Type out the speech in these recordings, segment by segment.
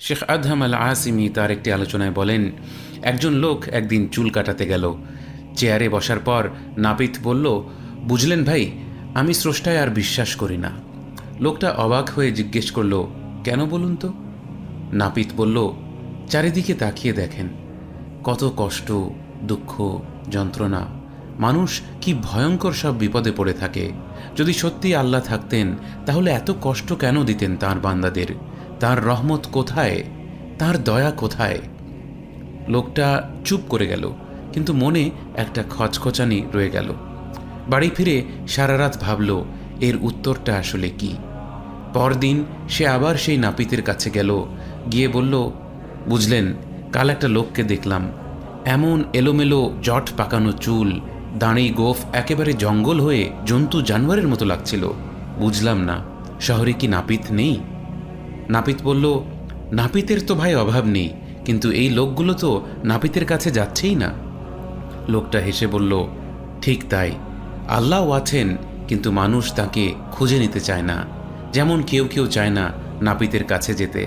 Sheikh Adham আল আসিমি তার একটি আলোচনায় বলেন, একজন লোক একদিন চুল কাটাতে গেল। চেয়ারে বসার পর নাপিত বলল, বুঝলেন ভাই, আমি স্রষ্টায় আর বিশ্বাস করি না। লোকটা অবাক হয়ে জিজ্ঞেস করল, কেন বলুন তো? নাপিত বলল, চারিদিকে তাকিয়ে দেখেন, কত কষ্ট, দুঃখ, যন্ত্রণা, মানুষ কি ভয়ঙ্কর সব বিপদে পড়ে থাকে। যদি সত্যি আল্লাহ থাকতেন তাহলে এত কষ্ট কেন দিতেন তাঁর বান্দাদের? তার রহমত কোথায়? তার দয়া কোথায়? লোকটা চুপ করে গেল, কিন্তু মনে একটা খচখচানি রয়ে গেল। বাড়ি ফিরে সারা রাত ভাবল এর উত্তরটা আসলে কি। পরদিন সে আবার সেই নাপিতের কাছে গেল, গিয়ে বলল, বুঝলেন, কাল একটা লোককে দেখলাম, এমন এলোমেলো জট পাকানো চুল, দাঁড়ি গোফ একেবারে জঙ্গল হয়ে জন্তু জানোয়ারের মতো লাগছিল। বুঝলাম না, শহরে কি নাপিত নেই? নাপিত বলল, নাপিতের তো ভাই অভাব নেই, কিন্তু এই লোকগুলো তো নাপিতের কাছে যাচ্ছেই না। লোকটা হেসে বলল, ঠিক তাই, আল্লাহও আছেন, কিন্তু মানুষ তাকে খুঁজে নিতে চায় না, যেমন কেউ কেউ চায় না নাপিতের কাছে যেতে।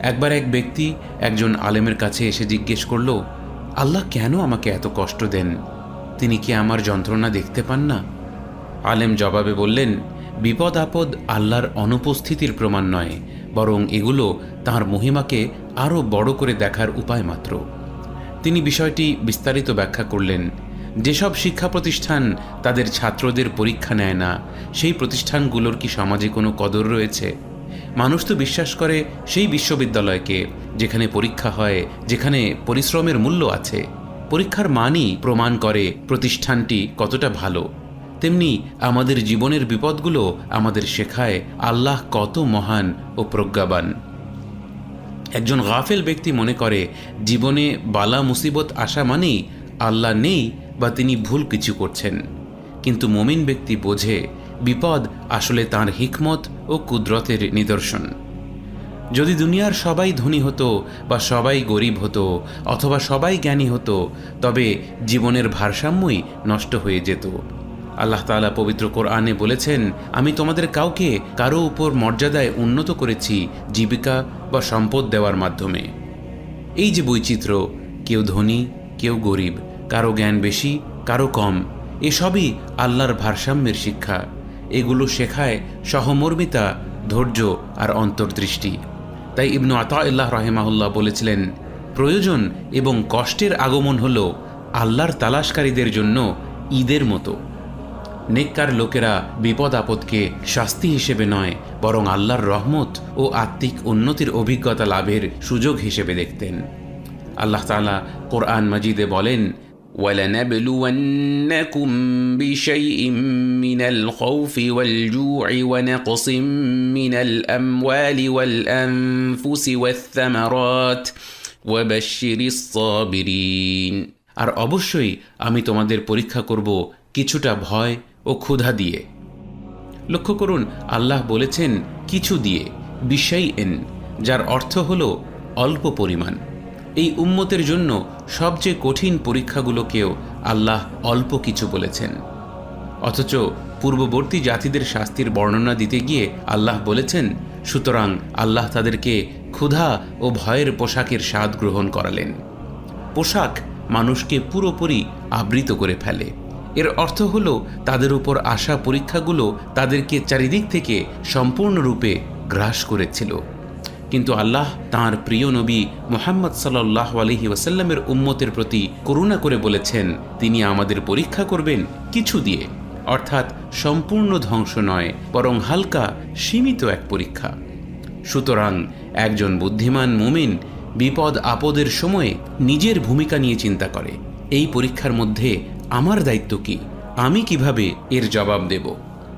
একবার এক ব্যক্তি একজন আলেমের কাছে এসে জিজ্ঞেস করল, আল্লাহ কেন আমাকে এত কষ্ট দেন? তিনি কি আমার যন্ত্রণা দেখতে পান না? আলেম জবাবে বললেন, বিপদ আপদ আল্লাহর অনুপস্থিতির প্রমাণ নয়, বরং এগুলো তাঁর মহিমাকে আরও বড় করে দেখার উপায় মাত্র। তিনি বিষয়টি বিস্তারিত ব্যাখ্যা করলেন। যেসব শিক্ষা প্রতিষ্ঠান তাদের ছাত্রদের পরীক্ষা নেয় না, সেই প্রতিষ্ঠানগুলোর কি সমাজে কোনো কদর রয়েছে? মানুষ তো বিশ্বাস করে সেই বিশ্ববিদ্যালয়কে যেখানে পরীক্ষা হয়, যেখানে পরিশ্রমের মূল্য আছে। পরীক্ষার মানই প্রমাণ করে প্রতিষ্ঠানটি কতটা ভালো। তেমনি আমাদের জীবনের বিপদগুলো আমাদের শেখায় আল্লাহ কত মহান ও প্রজ্ঞাবান। একজন গাফেল ব্যক্তি মনে করে জীবনে বালা মুসিবত আসা মানেই আল্লাহ নেই বা তিনি ভুল কিছু করছেন, কিন্তু মুমিন ব্যক্তি বোঝে বিপদ আসলে তাঁর হিকমত ও কুদরতের নিদর্শন। যদি দুনিয়ার সবাই ধনী হতো বা সবাই গরিব হতো অথবা সবাই জ্ঞানী হতো, তবে জীবনের ভারসাম্যই নষ্ট হয়ে যেত। আল্লাহ তাআলা পবিত্র কোরআনে বলেছেন, আমি তোমাদের কাউকে কারো উপর মর্যাদায় উন্নত করেছি জীবিকা বা সম্পদ দেওয়ার মাধ্যমে। এই যে বৈচিত্র্য, কেউ ধনী কেউ গরিব, কারো জ্ঞান বেশি কারো কম, এসবই আল্লাহর ভারসাম্যের শিক্ষা। এগুলো শেখায় সহমর্মিতা, ধৈর্য আর অন্তর্দৃষ্টি। তাই ইবনু আতাউল্লাহ রাহিমাহুল্লাহ বলেছিলেন, প্রয়োজন এবং কষ্টের আগমন হল আল্লাহর তালাশকারীদের জন্য ঈদের মতো। নেককার লোকেরা বিপদ আপদকে শাস্তি হিসেবে নয়, বরং আল্লাহর রহমত ও আত্মিক উন্নতির অভিজ্ঞতা লাভের সুযোগ হিসেবে দেখতেন। আল্লাহ তাআলা কোরআন মাজিদে বলেন, وَلَنَبْلُوَنَّكُمْ بِشَيْءٍ مِّنَ الْخَوْفِ وَالْجُوعِ وَنَقْصٍ مِّنَ الْأَمْوَالِ وَالْأَنفُسِ وَالثَّمَرَاتِ وَبَشِّرِ الصَّابِرِينَ। আর অবশ্যই আমি তোমাদের পরীক্ষা করব কিছুটা ভয় ও ক্ষুধা দিয়ে। লক্ষ্য করুন, আল্লাহ বলেছেন কিছু দিয়ে, বিশাইইন, যার অর্থ হল অল্প পরিমাণ। এই উম্মতের জন্য সবচেয়ে কঠিন পরীক্ষাগুলোকেও আল্লাহ অল্প কিছু বলেছেন। অথচ পূর্ববর্তী জাতিদের শাস্তির বর্ণনা দিতে গিয়ে আল্লাহ বলেছেন, সুতরাং আল্লাহ তাদেরকে ক্ষুধা ও ভয়ের পোশাকের স্বাদ গ্রহণ করালেন। পোশাক মানুষকে পুরোপুরি আবৃত করে ফেলে। এর অর্থ হল তাদের উপর আসা পরীক্ষাগুলো তাদেরকে চারিদিক থেকে সম্পূর্ণরূপে গ্রাস করেছিল। কিন্তু আল্লাহ তাঁর প্রিয় নবী মুহাম্মদ সাল্লাল্লাহু আলাইহি ওয়াসাল্লামের উম্মতের প্রতি করুণা করে বলেছেন, তিনি আমাদের পরীক্ষা করবেন কিছু দিয়ে, অর্থাৎ সম্পূর্ণ ধ্বংস নয়, বরং হালকা সীমিত এক পরীক্ষা। সুতরাং একজন বুদ্ধিমান মুমিন বিপদ আপদের সময়ে নিজের ভূমিকা নিয়ে চিন্তা করে, এই পরীক্ষার মধ্যে আমার দায়িত্ব কি? আমি কিভাবে এর জবাব দেব?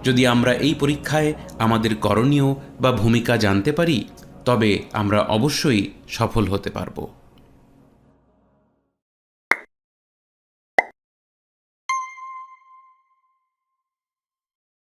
যদি আমরা এই পরীক্ষায় আমাদের করণীয় বা ভূমিকা জানতে পারি, তবে আমরা অবশ্যই সফল হতে পারব।